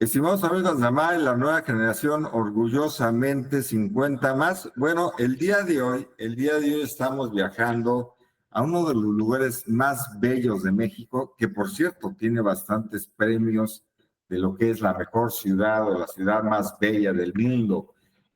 Estimados amigos de AMAE, la nueva generación, orgullosamente 50 más. Bueno, el día de hoy estamos viajando a uno de los lugares más bellos de México, que por cierto tiene bastantes premios de lo que es la mejor ciudad o la ciudad más bella del mundo.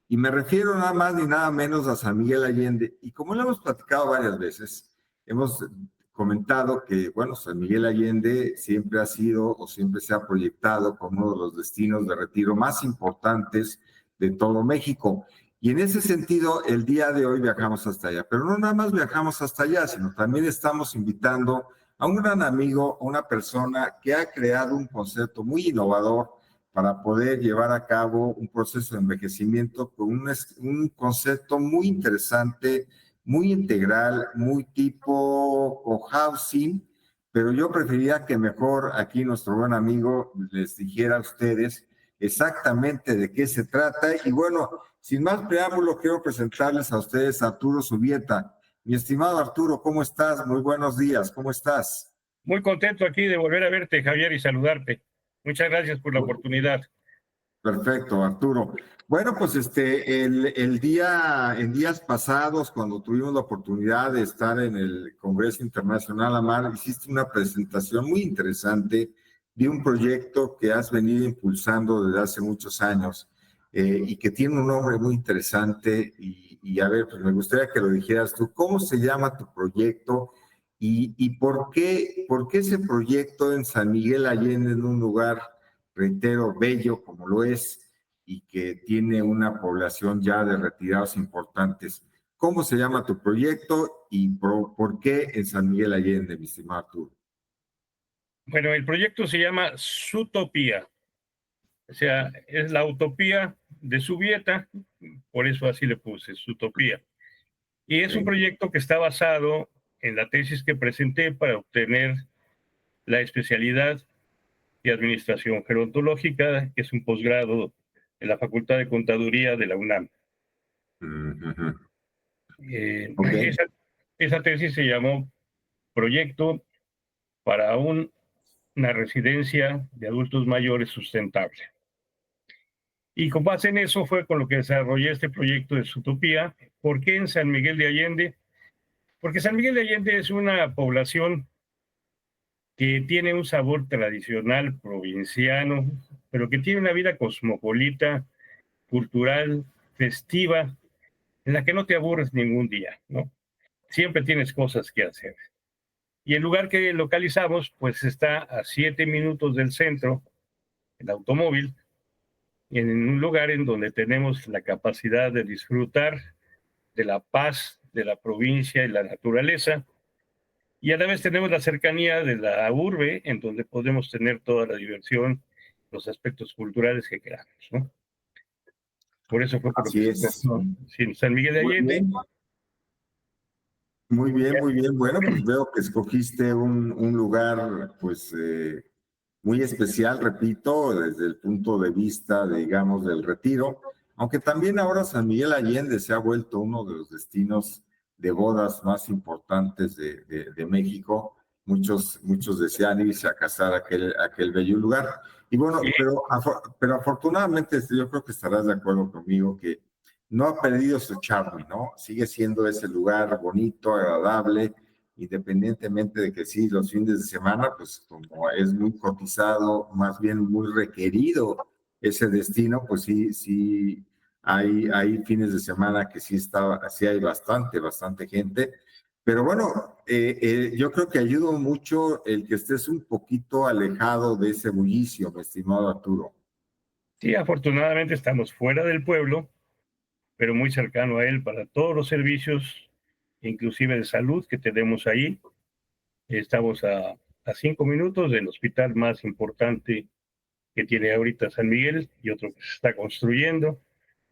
Y me refiero nada más ni nada menos a San Miguel Allende. Y como lo hemos platicado varias veces, hemos comentado que, bueno, San Miguel Allende siempre ha sido o siempre se ha proyectado como uno de los destinos de retiro más importantes de todo México. Y en ese sentido, el día de hoy viajamos hasta allá. Pero no nada más viajamos hasta allá, sino también estamos invitando a un gran amigo, a una persona que ha creado un concepto muy innovador para poder llevar a cabo un proceso de envejecimiento con un concepto muy interesante, muy integral, muy tipo cohousing, pero yo preferiría que mejor aquí nuestro buen amigo les dijera a ustedes exactamente de qué se trata. Y bueno, sin más preámbulo, quiero presentarles a ustedes a Arturo Zubieta. Mi estimado Arturo, ¿cómo estás? Muy buenos días, ¿cómo estás? Muy contento aquí de volver a verte, Javier, y saludarte. Muchas gracias por la oportunidad. Perfecto, Arturo. Bueno, pues en días pasados, cuando tuvimos la oportunidad de estar en el Congreso Internacional AMAR, hiciste una presentación muy interesante de un proyecto que has venido impulsando desde hace muchos años y que tiene un nombre muy interesante. Y a ver, pues me gustaría que lo dijeras tú. ¿Cómo se llama tu proyecto y por qué ese proyecto en San Miguel Allende, en un lugar, reitero, bello como lo es y que tiene una población ya de retirados importantes? ¿Cómo se llama tu proyecto y por qué en San Miguel Allende, mi estimado Arturo? Bueno, el proyecto se llama Zootopía. O sea, es la utopía de Zubieta, por eso así le puse, Zootopía. Y es un Sí. proyecto que está basado en la tesis que presenté para obtener la especialidad de Administración Gerontológica, que es un posgrado en la Facultad de Contaduría de la UNAM. Uh-huh. Eh, Ok. esa, esa tesis se llamó Proyecto para una residencia de adultos mayores sustentable. Y con base en eso fue con lo que desarrollé este proyecto de Zootopía. ¿Por qué en San Miguel de Allende? Porque San Miguel de Allende es una población que tiene un sabor tradicional provinciano, pero que tiene una vida cosmopolita, cultural, festiva, en la que no te aburres ningún día, ¿no? Siempre tienes cosas que hacer. Y el lugar que localizamos, pues está a 7 minutos del centro, el automóvil, en un lugar en donde tenemos la capacidad de disfrutar de la paz de la provincia y la naturaleza, y a la vez tenemos la cercanía de la urbe, en donde podemos tener toda la diversión, los aspectos culturales que queramos, ¿no? Por eso fue por lo que Así se es. escogió San Miguel de Muy Allende. bien, muy bien, Ya, muy bien. Bueno, pues veo que escogiste un lugar, pues, muy especial, repito, desde el punto de vista, digamos, del retiro, aunque también ahora San Miguel Allende se ha vuelto uno de los destinos de bodas más importantes de México. Muchos desean irse a casar a aquel bello lugar. Y bueno, sí, pero afortunadamente yo creo que estarás de acuerdo conmigo que no ha perdido su charme, ¿no? Sigue siendo ese lugar bonito, agradable, independientemente de que sí, los fines de semana, pues como es muy cotizado, más bien muy requerido ese destino, pues sí, hay fines de semana que sí hay bastante gente. Pero bueno, yo creo que ayuda mucho el que estés un poquito alejado de ese bullicio, mi estimado Arturo. sí, afortunadamente estamos fuera del pueblo, pero muy cercano a él para todos los servicios, inclusive de salud que tenemos ahí. Estamos a 5 minutos del hospital más importante que tiene ahorita San Miguel y otro que se está construyendo.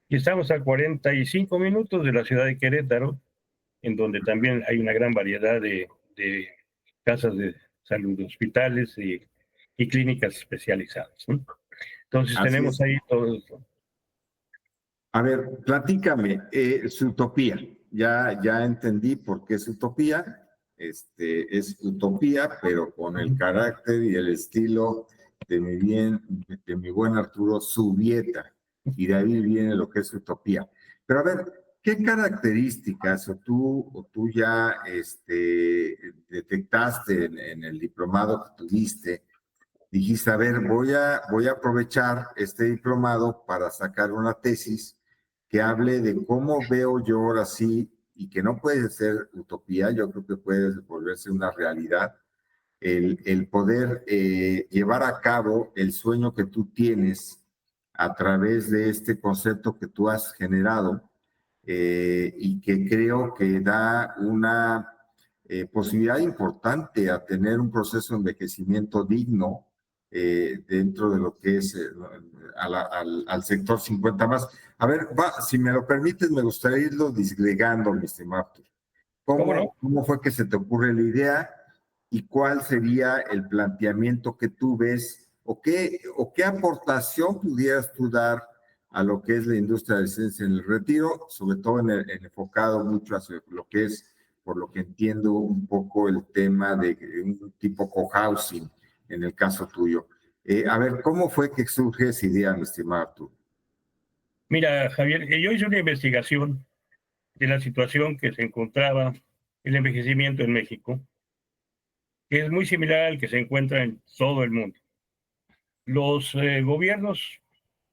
Y estamos a 45 minutos de la ciudad de Querétaro, en donde también hay una gran variedad de casas de salud, hospitales y clínicas especializadas, ¿no? Entonces Así tenemos es. ahí todo esto. A ver, platícame, su utopía. Ya entendí por qué es utopía. Es utopía, pero con el carácter y el estilo de mi buen Arturo Zubieta, y de ahí viene lo que es utopía. Pero a ver, ¿qué características o tú ya detectaste en el diplomado que tuviste? Dijiste, a ver, voy a aprovechar este diplomado para sacar una tesis que hable de cómo veo yo ahora sí, y que no puede ser utopía, yo creo que puede volverse una realidad, el poder llevar a cabo el sueño que tú tienes a través de este concepto que tú has generado, y que creo que da una posibilidad importante a tener un proceso de envejecimiento digno dentro de lo que es al sector 50 más. A ver, si me lo permites, me gustaría irlo disgregando, mi estimado Artur. ¿Cómo no? ¿Cómo fue que se te ocurre la idea y cuál sería el planteamiento que tú ves o qué aportación pudieras tú dar a lo que es la industria de ciencia en el retiro, sobre todo enfocado mucho hacia lo que es, por lo que entiendo, un poco el tema de un tipo cohousing en el caso tuyo? A ver, ¿cómo fue que surge esa idea, mi estimado tú? Mira, Javier, yo hice una investigación de la situación que se encontraba el envejecimiento en México, que es muy similar al que se encuentra en todo el mundo. Los gobiernos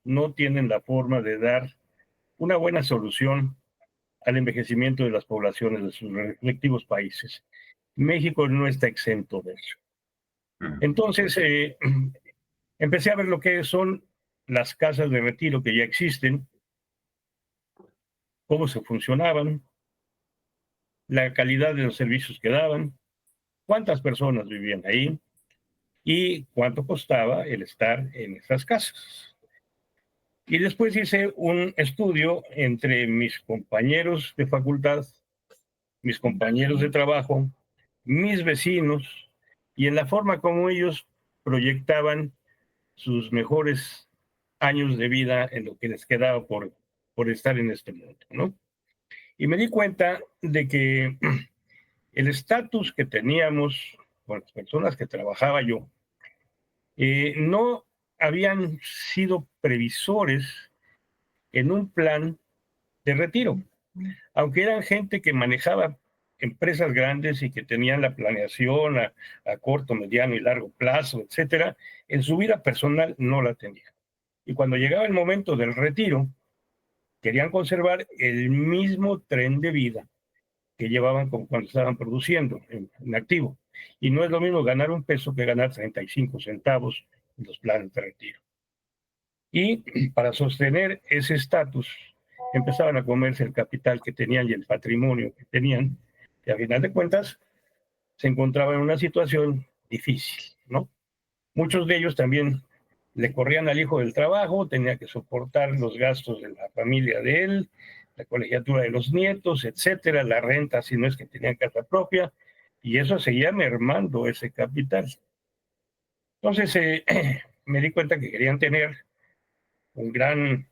no tienen la forma de dar una buena solución al envejecimiento de las poblaciones de sus respectivos países. México no está exento de eso. Entonces, empecé a ver lo que son las casas de retiro que ya existen, cómo se funcionaban, la calidad de los servicios que daban, cuántas personas vivían ahí y cuánto costaba el estar en esas casas. Y después hice un estudio entre mis compañeros de facultad, mis compañeros de trabajo, mis vecinos, y en la forma como ellos proyectaban sus mejores años de vida en lo que les quedaba por estar en este mundo, ¿no? Y me di cuenta de que el estatus que teníamos con las personas que trabajaba yo, no habían sido previsores en un plan de retiro, aunque eran gente que manejaba empresas grandes y que tenían la planeación a corto, mediano y largo plazo, etcétera, en su vida personal no la tenían. Y cuando llegaba el momento del retiro, querían conservar el mismo tren de vida que llevaban como cuando estaban produciendo en activo. Y no es lo mismo ganar un peso que ganar 35 centavos en los planes de retiro. Y para sostener ese estatus, empezaban a comerse el capital que tenían y el patrimonio que tenían, que a final de cuentas se encontraban en una situación difícil, ¿no? Muchos de ellos también le corrían al hijo del trabajo, tenía que soportar los gastos de la familia de él, la colegiatura de los nietos, etcétera, la renta si no es que tenían casa propia, y eso seguía mermando ese capital. Entonces me di cuenta que querían tener un gran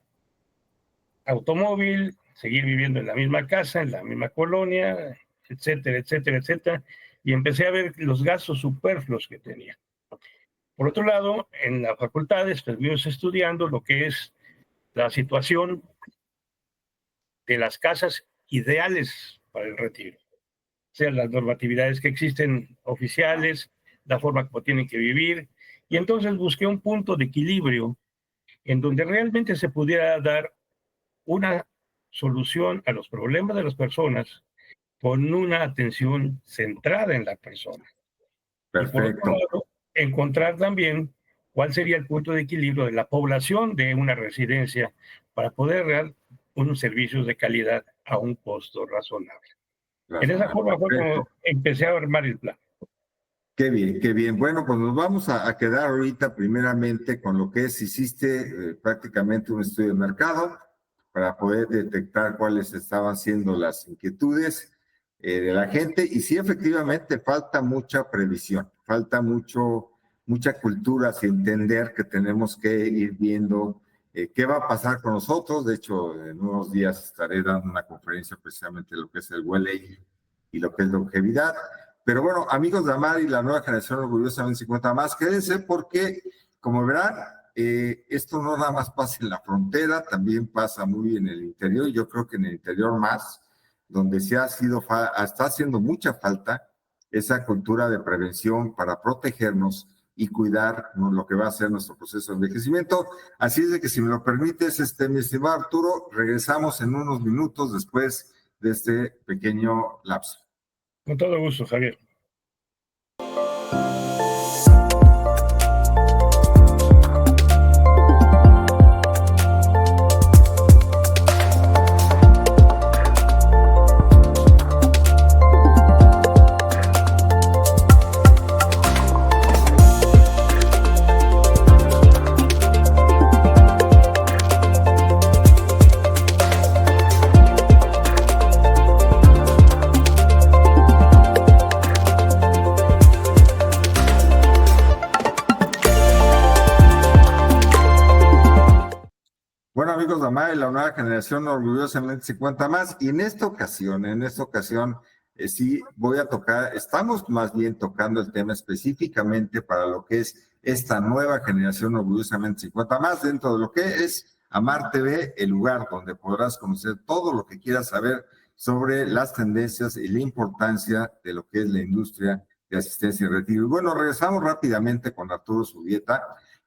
automóvil, seguir viviendo en la misma casa, en la misma colonia, etcétera, etcétera, etcétera, y empecé a ver los gastos superfluos que tenía. Por otro lado, en la facultad estuvimos estudiando lo que es la situación de las casas ideales para el retiro, o sea, las normatividades que existen oficiales, la forma como tienen que vivir, y entonces busqué un punto de equilibrio en donde realmente se pudiera dar una solución a los problemas de las personas con una atención centrada en la persona. Y por otro Perfecto. lado, encontrar también cuál sería el punto de equilibrio de la población de una residencia para poder dar unos servicios de calidad a un costo razonable. En esa forma fue como Perfecto. empecé a armar el plan. Qué bien, qué bien. Bueno, pues nos vamos a quedar ahorita primeramente con lo que es, hiciste prácticamente un estudio de mercado para poder detectar cuáles estaban siendo las inquietudes de la gente, y sí, efectivamente falta mucha previsión, falta mucha cultura, sin entender que tenemos que ir viendo qué va a pasar con nosotros. De hecho, en unos días estaré dando una conferencia precisamente de lo que es el well age y lo que es longevidad. Pero bueno, amigos de Amar y la nueva generación orgullosamente 50 más, quédense porque como verán, esto no nada más pasa en la frontera, también pasa muy en el interior, y yo creo que en el interior más, donde está haciendo mucha falta esa cultura de prevención para protegernos y cuidar lo que va a ser nuestro proceso de envejecimiento. Así es de que si me lo permites, mi estimado Arturo, regresamos en unos minutos después de este pequeño lapso. Con todo gusto, Javier. Bueno, amigos de AMAE, la nueva generación orgullosamente 50 más. Y en esta ocasión, sí voy a tocar, estamos más bien tocando el tema específicamente para lo que es esta nueva generación orgullosamente 50 más, dentro de lo que es Amar TV, el lugar donde podrás conocer todo lo que quieras saber sobre las tendencias y la importancia de lo que es la industria de asistencia y retiro. Y bueno, regresamos rápidamente con Arturo Zubieta,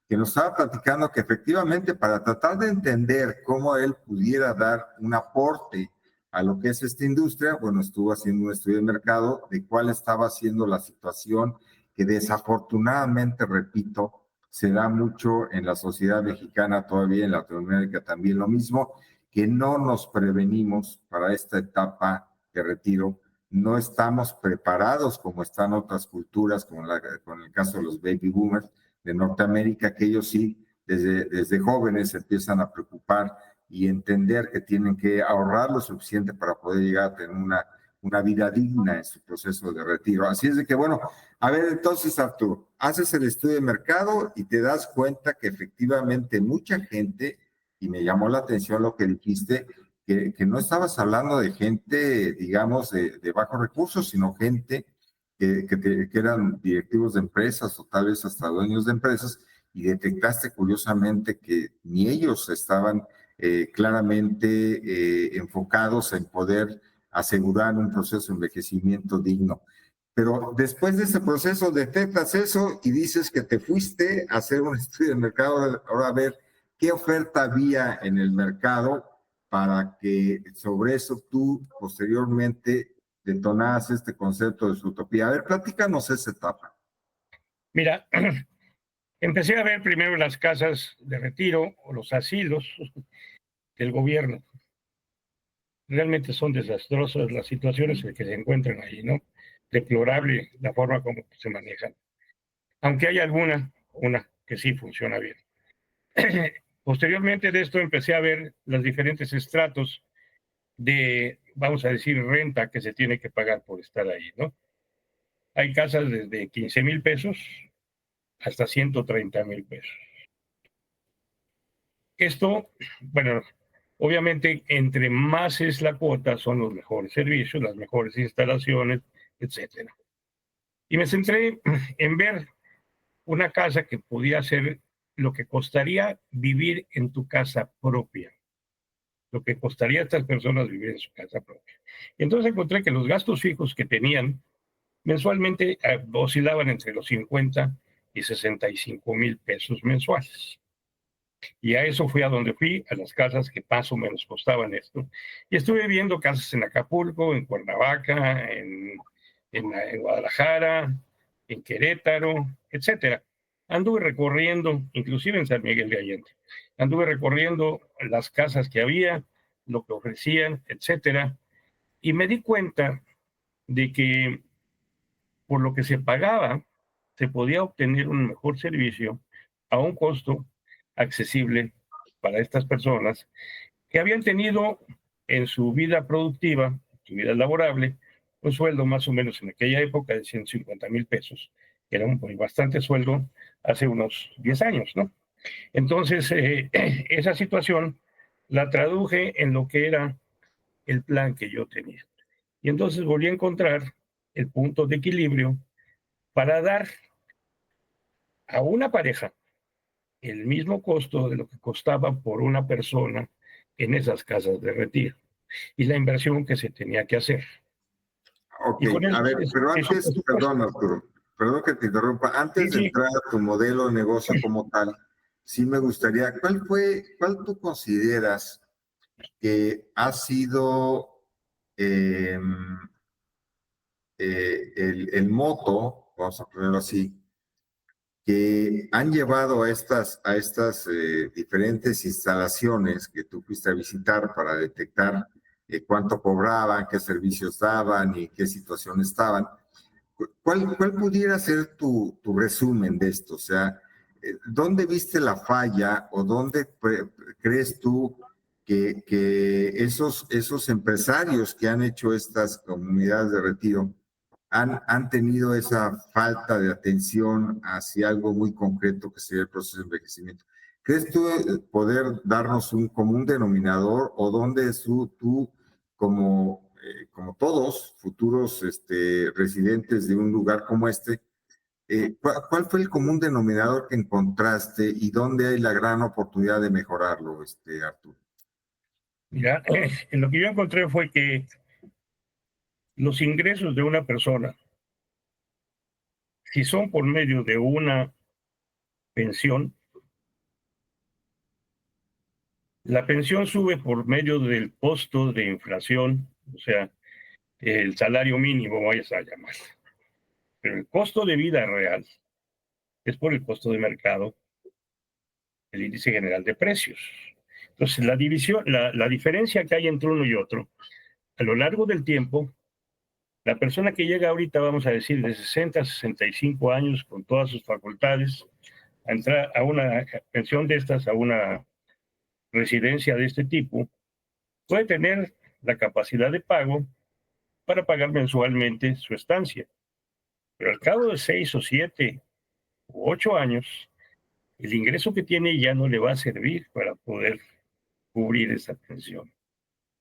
que nos estaba platicando que efectivamente para tratar de entender cómo él pudiera dar un aporte a lo que es esta industria, bueno, estuvo haciendo un estudio de mercado de cuál estaba siendo la situación que desafortunadamente, repito, se da mucho en la sociedad mexicana, todavía en Latinoamérica también lo mismo, que no nos prevenimos para esta etapa de retiro, no estamos preparados como están otras culturas, como con el caso de los baby boomers, de Norteamérica, que ellos sí, desde jóvenes se empiezan a preocupar y entender que tienen que ahorrar lo suficiente para poder llegar a tener una vida digna en su proceso de retiro. Así es de que, bueno, a ver, entonces, Arturo, haces el estudio de mercado y te das cuenta que efectivamente mucha gente, y me llamó la atención lo que dijiste, que no estabas hablando de gente, digamos, de bajos recursos, sino gente que eran directivos de empresas o tal vez hasta dueños de empresas, y detectaste curiosamente que ni ellos estaban claramente enfocados en poder asegurar un proceso de envejecimiento digno. Pero después de ese proceso detectas eso y dices que te fuiste a hacer un estudio de mercado, ahora a ver qué oferta había en el mercado para que sobre eso tú posteriormente detonadas este concepto de su utopía. A ver, platícanos esa etapa. Mira, empecé a ver primero las casas de retiro o los asilos del gobierno. Realmente son desastrosas las situaciones en que se encuentran ahí, ¿no? Deplorable la forma como se manejan. Aunque hay una que sí funciona bien. Posteriormente de esto empecé a ver los diferentes estratos de, vamos a decir, renta que se tiene que pagar por estar ahí, ¿no? Hay casas desde 15,000 pesos hasta 130,000 pesos. Esto, bueno, obviamente entre más es la cuota, son los mejores servicios, las mejores instalaciones, etcétera. Y me centré en ver una casa que podía ser lo que costaría vivir en tu casa propia, lo que costaría a estas personas vivir en su casa propia. Y entonces encontré que los gastos fijos que tenían mensualmente oscilaban entre los 50 y 65,000 pesos mensuales. Y a eso fui a donde fui, a las casas que más o menos costaban esto. Y estuve viendo casas en Acapulco, en Cuernavaca, en Guadalajara, en Querétaro, etcétera. Anduve recorriendo, inclusive en San Miguel de Allende. Anduve recorriendo las casas que había, lo que ofrecían, etcétera. Y me di cuenta de que por lo que se pagaba, se podía obtener un mejor servicio a un costo accesible para estas personas que habían tenido en su vida productiva, su vida laborable, un sueldo más o menos en aquella época de 150,000 pesos, que era un bastante sueldo hace unos 10 años, ¿no? Entonces, esa situación la traduje en lo que era el plan que yo tenía. Y entonces volví a encontrar el punto de equilibrio para dar a una pareja el mismo costo de lo que costaba por una persona en esas casas de retiro y la inversión que se tenía que hacer. Ok, Y con a ver, pero eso antes, presupuesto. perdón, Arturo, perdón que te interrumpa, Sí, antes de sí. entrar a tu modelo de negocio como tal, sí me gustaría, cuál tú consideras que ha sido eh, el moto, vamos a ponerlo así, que han llevado a estas diferentes instalaciones que tú fuiste a visitar para detectar cuánto cobraban, qué servicios daban y qué situación estaban? ¿Cuál pudiera ser tu resumen de esto? O sea, ¿dónde viste la falla o dónde crees tú que esos empresarios que han hecho estas comunidades de retiro han tenido esa falta de atención hacia algo muy concreto que sería el proceso de envejecimiento? ¿Crees tú poder darnos un común denominador o dónde tú como todos futuros residentes de un lugar como este, ¿cuál fue el común denominador que encontraste y dónde hay la gran oportunidad de mejorarlo, Arturo? Mira, en lo que yo encontré fue que los ingresos de una persona, si son por medio de una pensión, la pensión sube por medio del costo de inflación, o sea, el salario mínimo, vayas a llamar. Pero el costo de vida real es por el costo de mercado, el índice general de precios. Entonces, la diferencia que hay entre uno y otro, a lo largo del tiempo, la persona que llega ahorita, vamos a decir, de 60 a 65 años, con todas sus facultades, a entrar a una pensión de estas, a una residencia de este tipo, puede tener la capacidad de pago para pagar mensualmente su estancia. Pero al cabo de 6 o 7 u 8 años, el ingreso que tiene ya no le va a servir para poder cubrir esa pensión.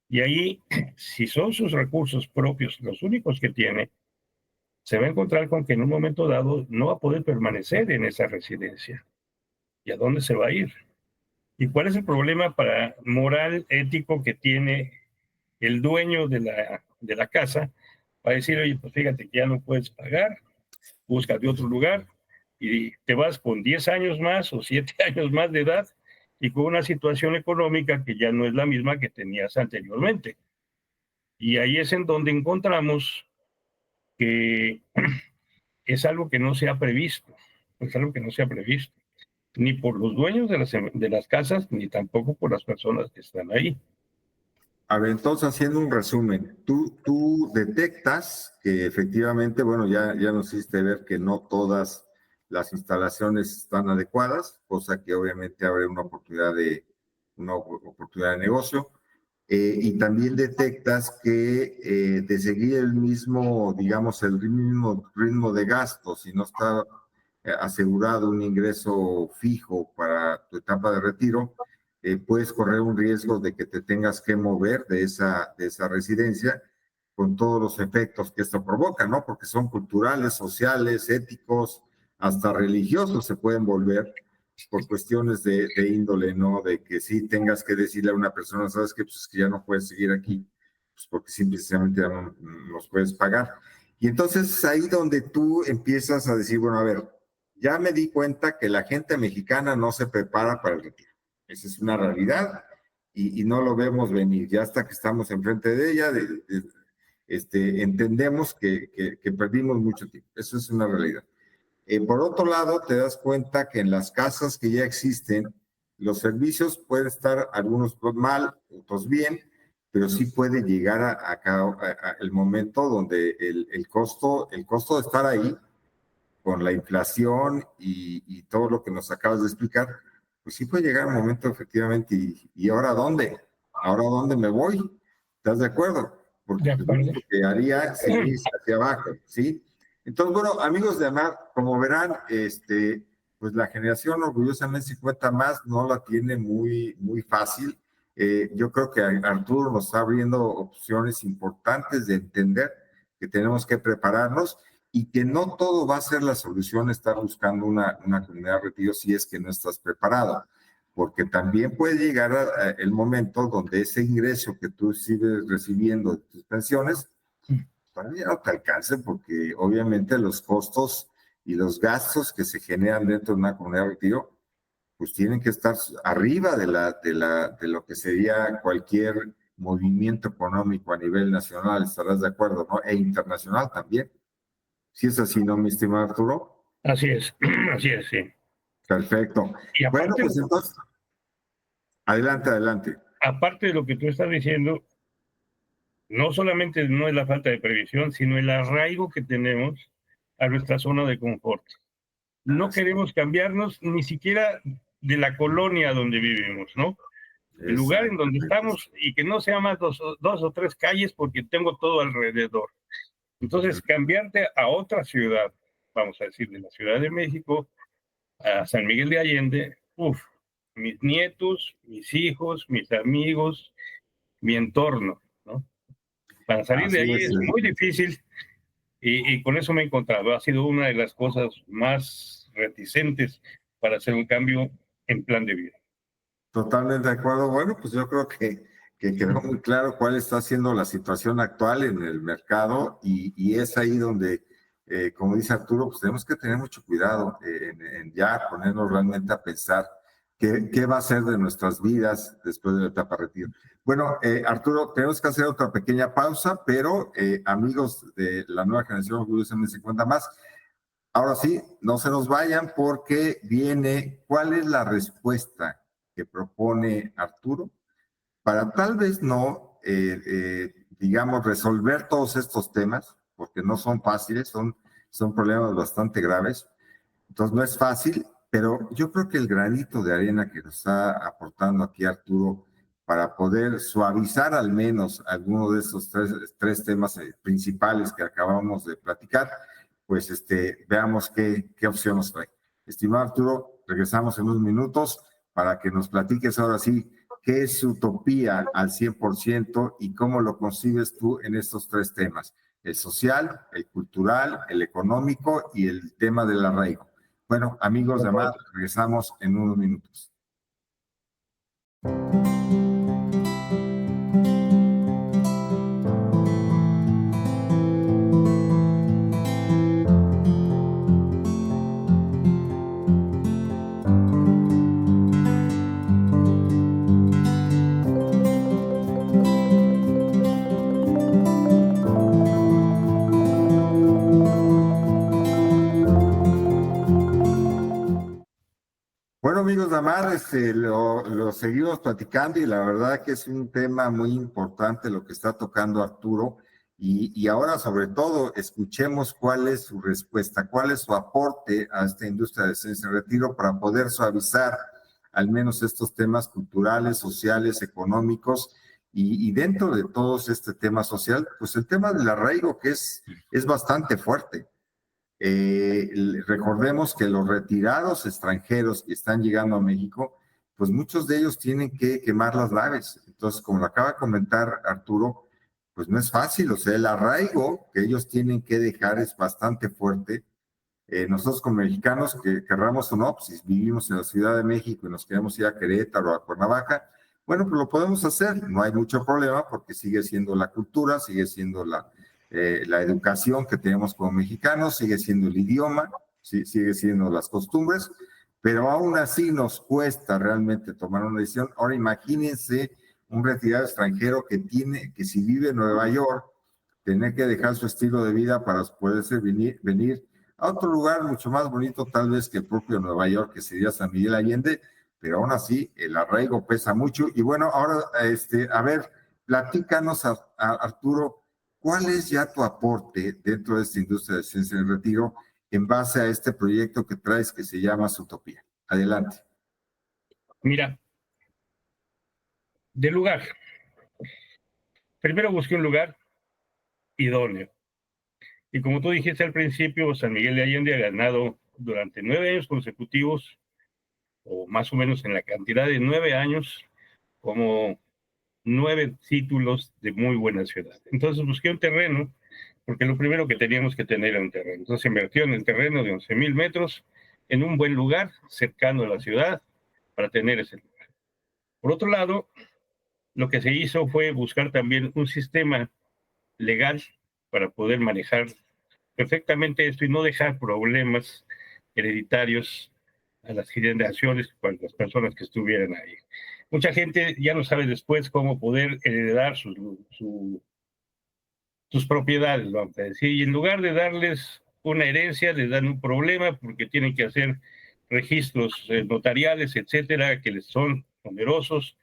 Y ahí, si son sus recursos propios los únicos que tiene, se va a encontrar con que en un momento dado no va a poder permanecer en esa residencia. ¿Y a dónde se va a ir? ¿Y cuál es el problema para moral, ético que tiene el dueño de la casa? Va a decir, oye, pues fíjate que ya no puedes pagar, búscate otro lugar y te vas con 10 años más o 7 años más de edad y con una situación económica que ya no es la misma que tenías anteriormente. Y ahí es en donde encontramos que es algo que no se ha previsto, es algo que no se ha previsto, ni por los dueños de las casas, ni tampoco por las personas que están ahí. A ver, entonces haciendo un resumen, tú detectas que efectivamente, bueno, ya nos hiciste ver que no todas las instalaciones están adecuadas, cosa que obviamente abre una oportunidad de negocio. Y también detectas que de seguir el mismo, digamos, el mismo ritmo de gastos, si no está asegurado un ingreso fijo para tu etapa de retiro, puedes correr un riesgo de que te tengas que mover de esa residencia con todos los efectos que esto provoca, ¿no? Porque son culturales, sociales, éticos, hasta religiosos se pueden volver por cuestiones de índole, ¿no? De que sí tengas que decirle a una persona, ¿sabes qué? Pues es que ya no puedes seguir aquí, pues porque simplemente ya no nos puedes pagar. Y entonces es ahí donde tú empiezas a decir, bueno, a ver, ya me di cuenta que la gente mexicana no se prepara para el retiro. Esa es una realidad y no lo vemos venir. Ya hasta que estamos enfrente de ella, entendemos que perdimos mucho tiempo. Eso es una realidad. Por otro lado, te das cuenta que en las casas que ya existen, los servicios pueden estar algunos mal, otros bien, pero sí puede llegar el momento donde el costo de estar ahí con la inflación y todo lo que nos acabas de explicar, pues sí puede llegar un momento efectivamente, y ¿ahora dónde? ¿Ahora dónde me voy? ¿Estás de acuerdo? Porque De pues, lo acuerdo. único que haría sería irse hacia abajo, ¿sí? Entonces, bueno, amigos de AMAR, como verán, pues la generación orgullosamente 50 más no la tiene muy fácil. Yo creo que Arturo nos está abriendo opciones importantes de entender que tenemos que prepararnos y que no todo va a ser la solución estar buscando una comunidad de retiro si es que no estás preparado, porque también puede llegar el momento donde ese ingreso que tú sigues recibiendo de tus pensiones todavía no te alcance, porque obviamente los costos y los gastos que se generan dentro de una comunidad de retiro pues tienen que estar arriba de lo que sería cualquier movimiento económico a nivel nacional, estarás de acuerdo, ¿no? E internacional también. Si es así, ¿no, mi estimado Arturo? Así es, así es, sí. Perfecto. Y Bueno, pues entonces, adelante, adelante. aparte de lo que tú estás diciendo, no solamente no es la falta de previsión, sino el arraigo que tenemos a nuestra zona de confort. No queremos cambiarnos ni siquiera de la colonia donde vivimos, ¿no? El lugar en donde estamos y que no sea más dos o tres calles porque tengo todo alrededor. Entonces, cambiarte a otra ciudad, vamos a decir, de la Ciudad de México a San Miguel de Allende, mis nietos, mis hijos, mis amigos, mi entorno, ¿no? Para salir de Así ahí es. es muy difícil y con eso me he encontrado. Ha sido una de las cosas más reticentes para hacer un cambio en plan de vida. Totalmente de acuerdo. Bueno, pues yo creo que quedó muy claro cuál está siendo la situación actual en el mercado y es ahí donde, como dice Arturo, pues tenemos que tener mucho cuidado en ya ponernos realmente a pensar qué va a ser de nuestras vidas después de la etapa de retiro. Bueno, Arturo, tenemos que hacer otra pequeña pausa, pero amigos de la nueva generación Orgullosamente 50 más, ahora sí, no se nos vayan porque viene cuál es la respuesta que propone Arturo para tal vez no, digamos, resolver todos estos temas, porque no son fáciles, son problemas bastante graves. Entonces no es fácil, pero yo creo que el granito de arena que nos está aportando aquí Arturo para poder suavizar al menos alguno de estos tres temas principales que acabamos de platicar, pues veamos qué opción nos trae. Estimado Arturo, regresamos en unos minutos para que nos platiques ahora sí qué es utopía al 100% y cómo lo concibes tú en estos tres temas: el social, el cultural, el económico y el tema del arraigo. Bueno, amigos de Amad, regresamos en unos minutos. Bueno, amigos de Amar, lo seguimos platicando y la verdad que es un tema muy importante lo que está tocando Arturo y ahora sobre todo escuchemos cuál es su respuesta, cuál es su aporte a esta industria de ciencia de retiro para poder suavizar al menos estos temas culturales, sociales, económicos y dentro de todos este tema social, pues el tema del arraigo que es bastante fuerte. Recordemos que los retirados extranjeros que están llegando a México, pues muchos de ellos tienen que quemar las naves. Entonces, como lo acaba de comentar Arturo, pues no es fácil, o sea, el arraigo que ellos tienen que dejar es bastante fuerte. Nosotros como mexicanos, que querramos o no, pues si vivimos en la Ciudad de México y nos queremos ir a Querétaro o a Cuernavaca, bueno, pues lo podemos hacer, no hay mucho problema porque sigue siendo la cultura, sigue siendo la educación que tenemos como mexicanos, sigue siendo el idioma, sigue siendo las costumbres, pero aún así nos cuesta realmente tomar una decisión. Ahora imagínense un retirado extranjero que si vive en Nueva York, tener que dejar su estilo de vida para poderse venir a otro lugar mucho más bonito tal vez que el propio Nueva York, que sería San Miguel Allende, pero aún así el arraigo pesa mucho. Y bueno, ahora, a ver, platícanos, Arturo, ¿cuál es ya tu aporte dentro de esta industria de ciencia del retiro en base a este proyecto que traes que se llama Zootopía? Adelante. Mira, de lugar. Primero busqué un lugar idóneo. Y como tú dijiste al principio, San Miguel de Allende ha ganado durante 9 años consecutivos, o más o menos en la cantidad de 9 años, como 9 títulos de muy buena ciudad. Entonces busqué un terreno porque lo primero que teníamos que tener era un terreno. Entonces se invirtió en el terreno de 11,000 metros, en un buen lugar, cercano a la ciudad, para tener ese lugar. Por otro lado, lo que se hizo fue buscar también un sistema legal para poder manejar perfectamente esto y no dejar problemas hereditarios a las generaciones, a las personas que estuvieran ahí. Mucha gente ya no sabe después cómo poder heredar sus propiedades, vamos a decir, y en lugar de darles una herencia, les dan un problema porque tienen que hacer registros notariales, etcétera, que les son onerosos.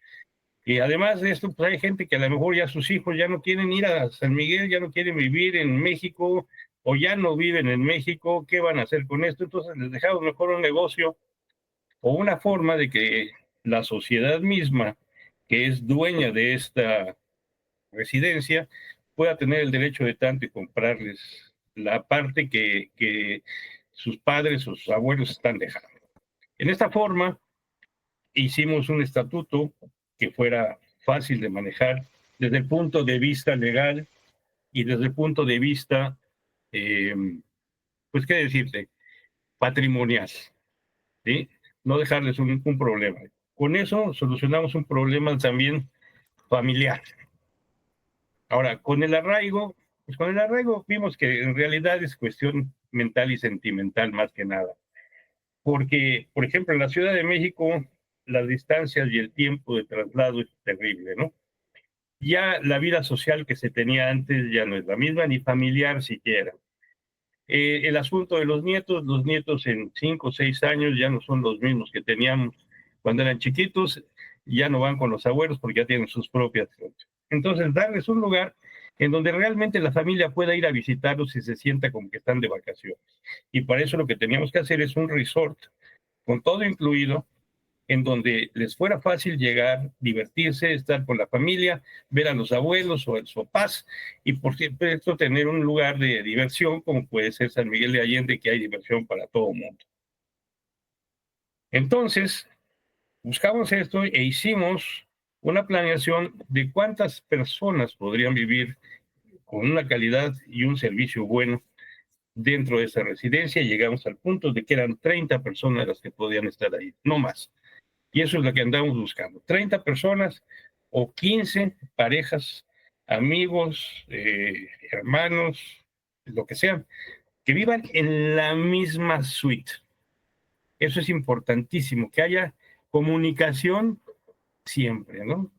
Y además de esto, pues hay gente que a lo mejor ya sus hijos ya no quieren ir a San Miguel, ya no quieren vivir en México o ya no viven en México. ¿Qué van a hacer con esto? Entonces les dejamos mejor un negocio o una forma de que la sociedad misma, que es dueña de esta residencia, pueda tener el derecho de tanto y comprarles la parte que sus padres o sus abuelos están dejando. En esta forma, hicimos un estatuto que fuera fácil de manejar desde el punto de vista legal y desde el punto de vista, eh, pues, ¿qué decirte? Patrimonial, ¿sí? No dejarles un problema. Con eso solucionamos un problema también familiar. Ahora, con el arraigo, pues con el arraigo vimos que en realidad es cuestión mental y sentimental más que nada. Porque, por ejemplo, en la Ciudad de México, las distancias y el tiempo de traslado es terrible, ¿no? Ya la vida social que se tenía antes ya no es la misma, ni familiar siquiera. El asunto de los nietos en 5 o 6 años ya no son los mismos que teníamos cuando eran chiquitos, ya no van con los abuelos porque ya tienen sus propias cosas. Entonces, darles un lugar en donde realmente la familia pueda ir a visitarlos y se sienta como que están de vacaciones. Y para eso lo que teníamos que hacer es un resort con todo incluido, en donde les fuera fácil llegar, divertirse, estar con la familia, ver a los abuelos o a sus papás y por supuesto tener un lugar de diversión como puede ser San Miguel de Allende, que hay diversión para todo el mundo. Entonces, buscamos esto e hicimos una planeación de cuántas personas podrían vivir con una calidad y un servicio bueno dentro de esa residencia. Llegamos al punto de que eran 30 personas las que podían estar ahí, no más. Y eso es lo que andamos buscando. 30 personas o 15 parejas, amigos, hermanos, lo que sean, que vivan en la misma suite. Eso es importantísimo, que haya comunicación siempre, ¿no?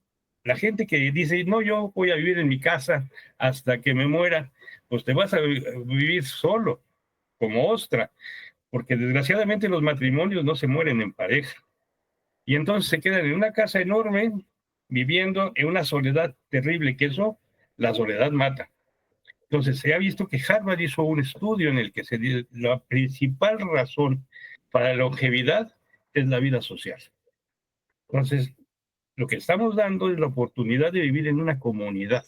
La gente que dice, no, yo voy a vivir en mi casa hasta que me muera, pues te vas a vivir solo, como ostra, porque desgraciadamente los matrimonios no se mueren en pareja. Y entonces se quedan en una casa enorme, viviendo en una soledad terrible, que eso, la soledad mata. Entonces se ha visto que Harvard hizo un estudio en el que se dice la principal razón para la longevidad es la vida social. Entonces, lo que estamos dando es la oportunidad de vivir en una comunidad.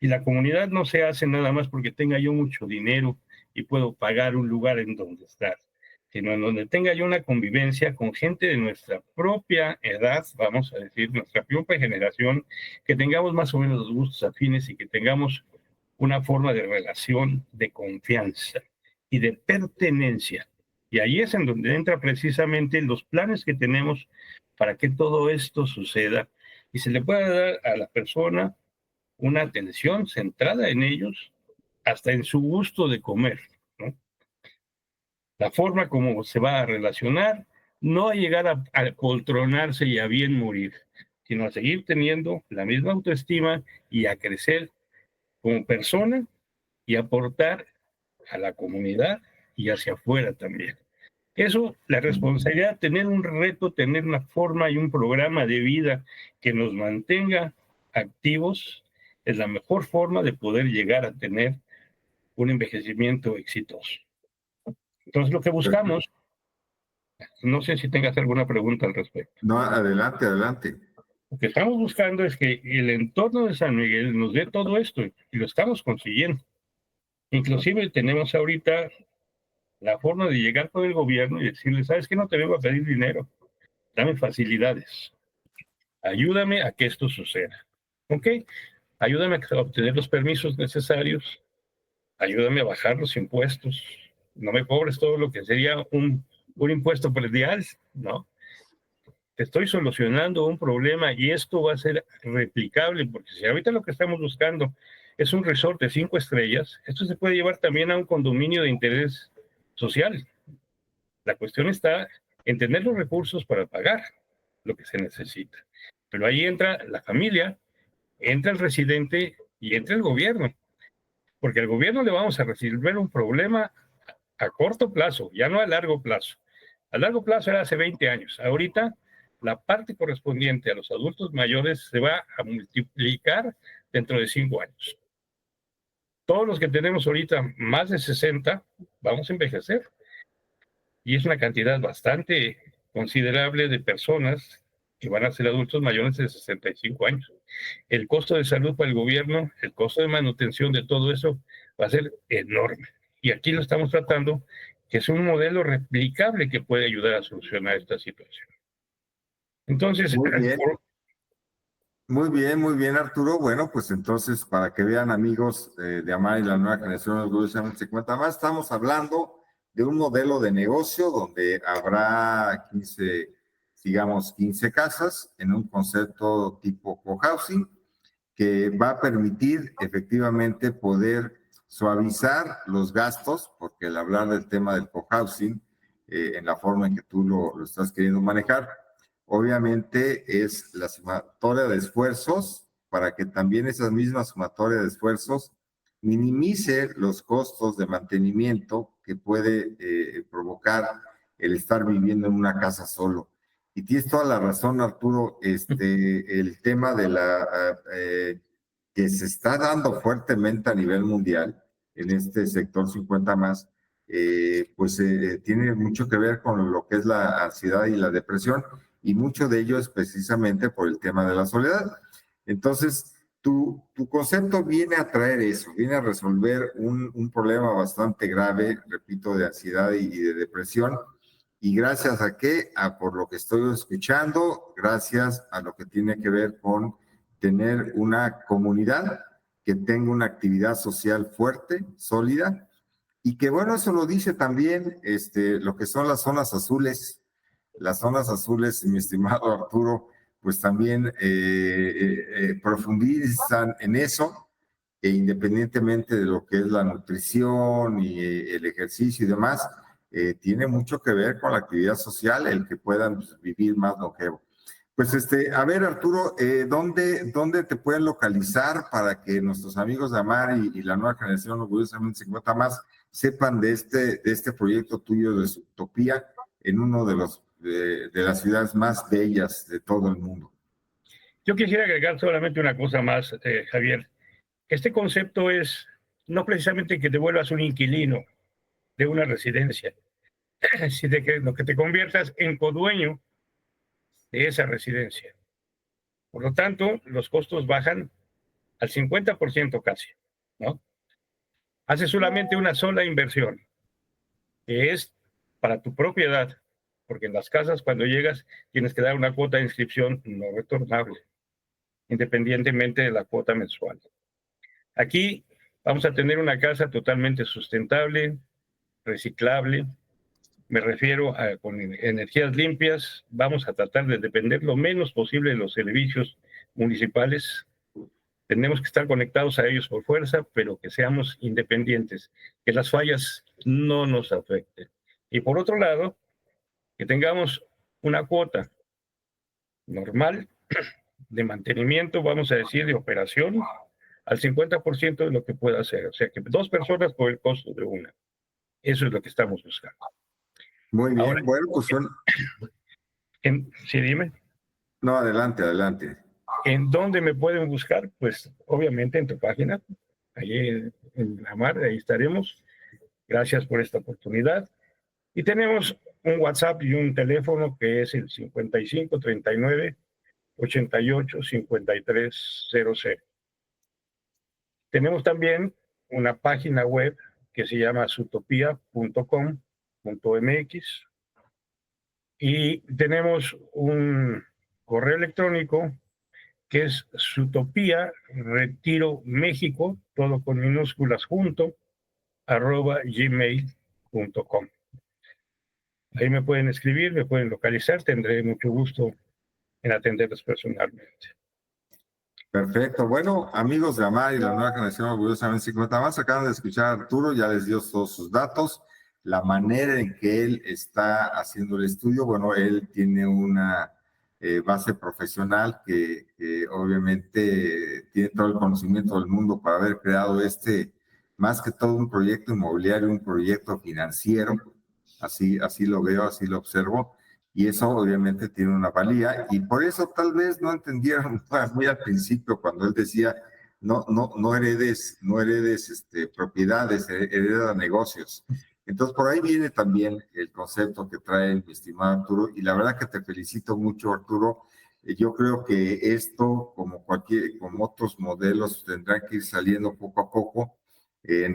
Y la comunidad no se hace nada más porque tenga yo mucho dinero y puedo pagar un lugar en donde estar, sino en donde tenga yo una convivencia con gente de nuestra propia edad, vamos a decir, nuestra propia generación, que tengamos más o menos los gustos afines y que tengamos una forma de relación de confianza y de pertenencia. Y ahí es en donde entra precisamente los planes que tenemos para que todo esto suceda y se le pueda dar a la persona una atención centrada en ellos, hasta en su gusto de comer, ¿no? La forma como se va a relacionar, no a llegar a poltronarse y a bien morir, sino a seguir teniendo la misma autoestima y a crecer como persona y aportar a la comunidad y hacia afuera también. Eso, la responsabilidad, tener un reto, tener una forma y un programa de vida que nos mantenga activos, es la mejor forma de poder llegar a tener un envejecimiento exitoso. Entonces, lo que buscamos, no sé si tengas alguna pregunta al respecto. No, adelante, adelante. Lo que estamos buscando es que el entorno de San Miguel nos dé todo esto y lo estamos consiguiendo. Inclusive tenemos ahorita la forma de llegar con el gobierno y decirle, ¿sabes qué? No te vengo a pedir dinero, dame facilidades. Ayúdame a que esto suceda. ¿Ok? Ayúdame a obtener los permisos necesarios ayúdame a bajar los impuestos, no me cobres todo lo que sería un impuesto predial, ¿no? Te estoy solucionando un problema y esto va a ser replicable, porque si ahorita lo que estamos buscando es un resort de 5 estrellas, esto se puede llevar también a un condominio de interés social. La cuestión está en tener los recursos para pagar lo que se necesita. Pero ahí entra la familia, entra el residente y entra el gobierno, porque al gobierno le vamos a resolver un problema a corto plazo, ya no a largo plazo. A largo plazo era hace 20 años. Ahorita la parte correspondiente a los adultos mayores se va a multiplicar dentro de 5 años. Todos los que tenemos ahorita más de 60 vamos a envejecer. Y es una cantidad bastante considerable de personas que van a ser adultos mayores de 65 años. El costo de salud para el gobierno, el costo de manutención de todo eso va a ser enorme. Y aquí lo estamos tratando, que es un modelo replicable que puede ayudar a solucionar esta situación. Entonces, Muy bien, Arturo. Bueno, pues entonces, para que vean, amigos de AMAR y la nueva generación orgullosamente 50 más, estamos hablando de un modelo de negocio donde habrá 15, digamos, 15 casas en un concepto tipo cohousing que va a permitir efectivamente poder suavizar los gastos, porque al hablar del tema del cohousing, en la forma en que tú lo estás queriendo manejar, obviamente es la sumatoria de esfuerzos para que también esa misma sumatoria de esfuerzos minimice los costos de mantenimiento que puede provocar el estar viviendo en una casa solo. Y tienes toda la razón, Arturo, el tema de la que se está dando fuertemente a nivel mundial en este sector 50 más, pues tiene mucho que ver con lo que es la ansiedad y la depresión, y mucho de ello es precisamente por el tema de la soledad. Entonces, tu concepto viene a traer eso, viene a resolver un problema bastante grave, repito, de ansiedad y de depresión. ¿Y gracias a qué? A por lo que estoy escuchando, gracias a lo que tiene que ver con tener una comunidad que tenga una actividad social fuerte, sólida, y que bueno, eso lo dice también lo que son las zonas azules. Las zonas azules, mi estimado Arturo, pues también profundizan en eso, e independientemente de lo que es la nutrición y el ejercicio y demás, tiene mucho que ver con la actividad social, el que puedan pues, vivir más longevo. Pues a ver, Arturo, ¿dónde te pueden localizar para que nuestros amigos de AMAR y la nueva generación orgullosamente 50 más sepan de este proyecto tuyo de Zootopía en uno de las ciudades más bellas de todo el mundo? yo quisiera agregar solamente una cosa más, Javier. Este concepto es no precisamente que te vuelvas un inquilino de una residencia, sino que te conviertas en codueño de esa residencia. Por lo tanto, los costos bajan al 50% casi, ¿no? Haces solamente una sola inversión, que es para tu propiedad, porque en las casas cuando llegas tienes que dar una cuota de inscripción no retornable, independientemente de la cuota mensual. Aquí vamos a tener una casa totalmente sustentable, reciclable. Me refiero a con energías limpias. Vamos a tratar de depender lo menos posible de los servicios municipales. Tenemos que estar conectados a ellos por fuerza, pero que seamos independientes, que las fallas no nos afecten. Y por otro lado, que tengamos una cuota normal de mantenimiento, vamos a decir, de operación, al 50% de lo que pueda hacer. O sea, que 2 personas por el costo de una. Eso es lo que estamos buscando. Muy bien, Ahora, bueno, pues son... sí, dime. No, adelante, adelante. ¿En dónde me pueden buscar? Pues obviamente en tu página, allí en AMAR, ahí estaremos. Gracias por esta oportunidad. Y tenemos un WhatsApp y un teléfono que es el 55 39 88 53 00. Tenemos también una página web que se llama zootopia.com.mx y tenemos un correo electrónico que es Zootopia Retiro México, todo con minúsculas junto, gmail.com. Ahí me pueden escribir, me pueden localizar, tendré mucho gusto en atenderlos personalmente. Perfecto. Bueno, amigos de AMAR y la nueva generación orgullosamente 50 más, acaban de escuchar a Arturo, ya les dio todos sus datos, la manera en que él está haciendo el estudio. Bueno, él tiene una base profesional que obviamente tiene todo el conocimiento del mundo para haber creado más que todo un proyecto inmobiliario, un proyecto financiero. Así lo veo, así lo observo. Y eso obviamente tiene una valía, y por eso tal vez no entendieron muy al principio cuando él decía no heredes propiedades, hereda negocios. Entonces por ahí viene también el concepto que trae mi estimado Arturo, y la verdad que te felicito mucho, Arturo. Yo creo que esto, como otros modelos, tendrá que ir saliendo poco a poco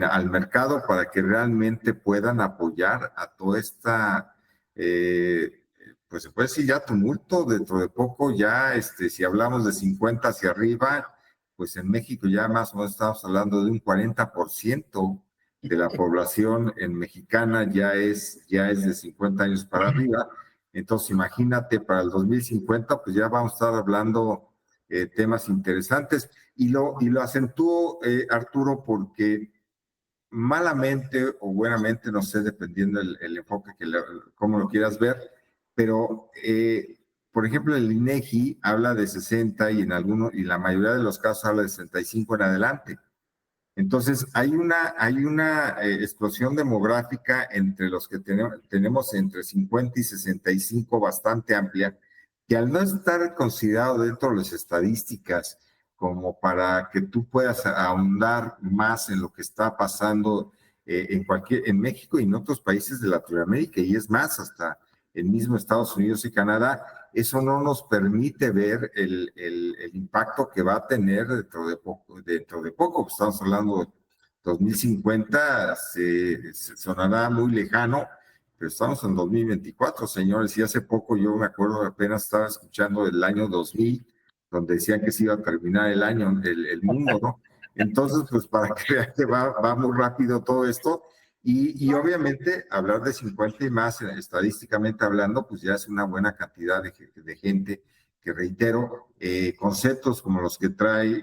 al mercado para que realmente puedan apoyar a toda esta pues se puede decir ya tumulto. Dentro de poco ya, si hablamos de 50 hacia arriba, pues en México ya más o menos estamos hablando de un 40% de la población en mexicana ya es de 50 años para arriba. Entonces imagínate, para el 2050, pues ya vamos a estar hablando temas interesantes. Y lo acentúo, Arturo, porque malamente o buenamente, no sé, dependiendo el enfoque cómo lo quieras ver, pero por ejemplo el INEGI habla de 60 y y la mayoría de los casos habla de 65 en adelante. Entonces hay una explosión demográfica entre los que tenemos entre 50 y 65 bastante amplia, que al no estar considerado dentro de las estadísticas como para que tú puedas ahondar más en lo que está pasando en México y en otros países de Latinoamérica, y es más, hasta el mismo Estados Unidos y Canadá, eso no nos permite ver el impacto que va a tener dentro de poco. Pues estamos hablando de 2050, se sonará muy lejano, pero estamos en 2024, señores, y hace poco yo me acuerdo, apenas estaba escuchando el año 2000, donde decían que se iba a terminar el mundo, ¿no? Entonces, pues para que vean que va muy rápido todo esto. Y obviamente hablar de 50 y más, estadísticamente hablando, pues ya es una buena cantidad de gente que, reitero, conceptos como los que trae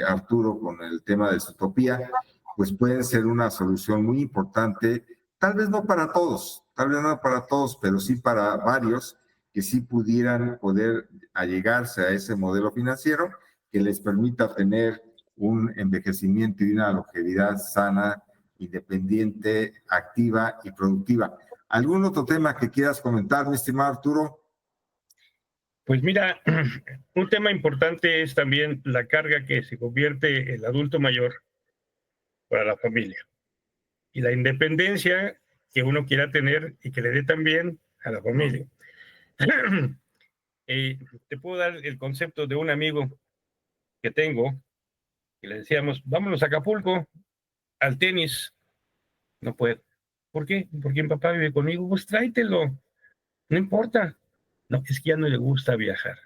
Arturo con el tema de Zootopía, pues pueden ser una solución muy importante, tal vez no para todos, pero sí para varios que sí poder allegarse a ese modelo financiero que les permita tener un envejecimiento y una longevidad sana, independiente, activa y productiva. ¿Algún otro tema que quieras comentar, mi estimado Arturo? Pues mira, un tema importante es también la carga que se convierte el adulto mayor para la familia y la independencia que uno quiera tener y que le dé también a la familia. Te puedo dar el concepto de un amigo que tengo, que le decíamos, vámonos a Acapulco, al tenis. No puedo. ¿Por qué? Porque mi papá vive conmigo. Pues tráetelo, no importa. No, es que ya no le gusta viajar.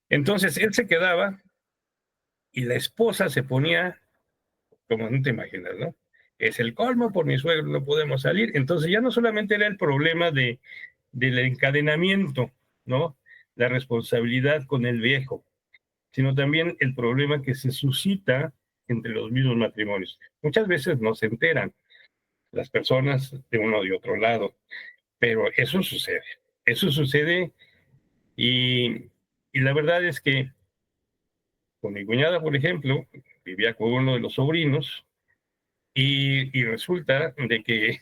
Entonces él se quedaba y la esposa se ponía, como no te imaginas, ¿no? Es el colmo, por mi suegro no podemos salir. Entonces ya no solamente era el problema del encadenamiento, ¿no? La responsabilidad con el viejo, sino también el problema que se suscita entre los mismos matrimonios. Muchas veces no se enteran las personas de uno y otro lado, pero eso sucede y la verdad es que con mi cuñada, por ejemplo, vivía con uno de los sobrinos y resulta de que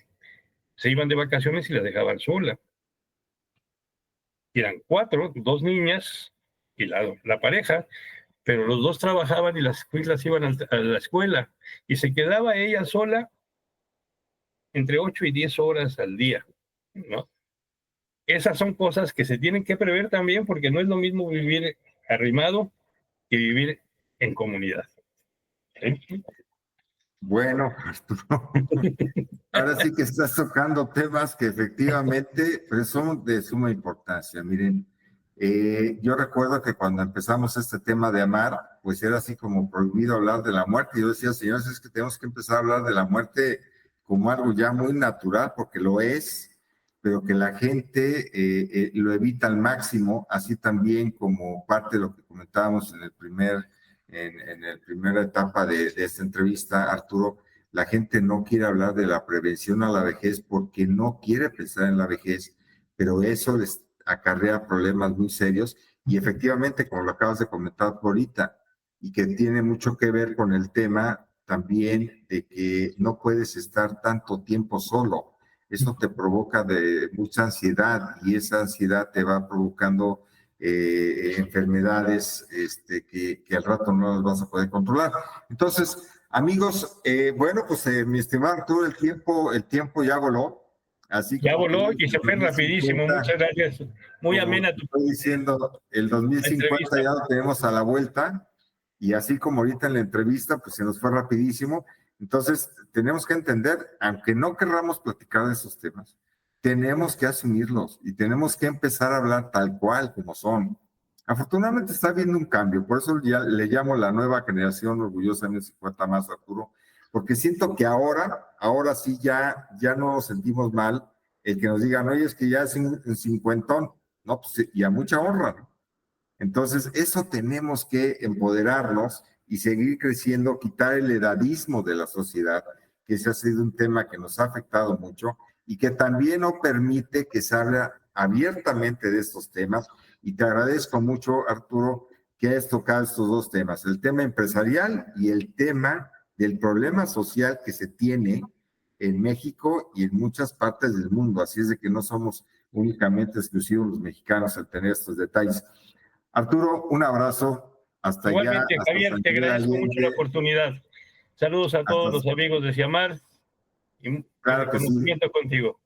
se iban de vacaciones y la dejaban sola. Y eran 4, 2 niñas y la pareja, pero los dos trabajaban y las iban a la escuela y se quedaba ella sola entre 8 y 10 horas al día, ¿no? Esas son cosas que se tienen que prever también porque no es lo mismo vivir arrimado que vivir en comunidad. ¿Sí? Bueno, Arturo, ahora sí que estás tocando temas que efectivamente pues son de suma importancia. Miren, Yo recuerdo que cuando empezamos este tema de amar, pues era así como prohibido hablar de la muerte. Yo decía, señores, es que tenemos que empezar a hablar de la muerte como algo ya muy natural, porque lo es, pero que la gente lo evita al máximo, así también como parte de lo que comentábamos en la primera etapa de esta entrevista, Arturo. La gente no quiere hablar de la prevención a la vejez porque no quiere pensar en la vejez, pero eso les acarrea problemas muy serios y efectivamente, como lo acabas de comentar ahorita, y que tiene mucho que ver con el tema también de que no puedes estar tanto tiempo solo. Eso te provoca de mucha ansiedad y esa ansiedad te va provocando enfermedades que al rato no las vas a poder controlar. Entonces, amigos, bueno, pues mi estimado Arturo, el tiempo ya voló. Así Ya como voló y se fue 2050, rapidísimo. Muchas gracias. Muy como amena tu estoy diciendo, el 2050 entrevista. ya lo tenemos a la vuelta y así como ahorita en la entrevista, pues se nos fue rapidísimo. Entonces, tenemos que entender, aunque no querramos platicar de esos temas, tenemos que asumirlos y tenemos que empezar a hablar tal cual como son. Afortunadamente está habiendo un cambio, por eso ya le llamo la nueva generación orgullosamente 50 más, Arturo, porque siento que ahora sí ya no nos sentimos mal el que nos digan, oye, es que ya es un cincuentón, no, pues y a mucha honra, ¿no? Entonces, eso tenemos que empoderarnos y seguir creciendo, quitar el edadismo de la sociedad, que ese ha sido un tema que nos ha afectado mucho y que también no permite que se hable abiertamente de estos temas. Y te agradezco mucho, Arturo, que hayas tocado estos dos temas, el tema empresarial y el tema del problema social que se tiene en México y en muchas partes del mundo. Así es de que no somos únicamente exclusivos los mexicanos al tener estos detalles. Arturo, un abrazo. Hasta allá, Igualmente, hasta Javier, San te Miguel agradezco mucho la Allende. oportunidad. Saludos a todos los Hasta, amigos de Siamar y mi claro que sí. reconocimiento contigo.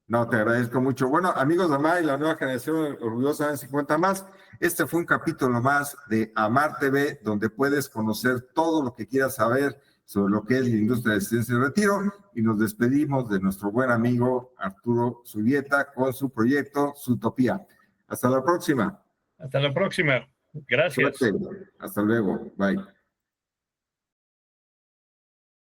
No, te agradezco mucho. Bueno, amigos de Amar y la nueva generación orgullosa de 50 más, este fue un capítulo más de Amar TV, donde puedes conocer todo lo que quieras saber sobre lo que es la industria de asistencia de retiro. Y nos despedimos de nuestro buen amigo Arturo Zubieta con su proyecto Zootopía. Hasta la próxima. Hasta la próxima. Gracias. Suerte. Hasta luego. Bye.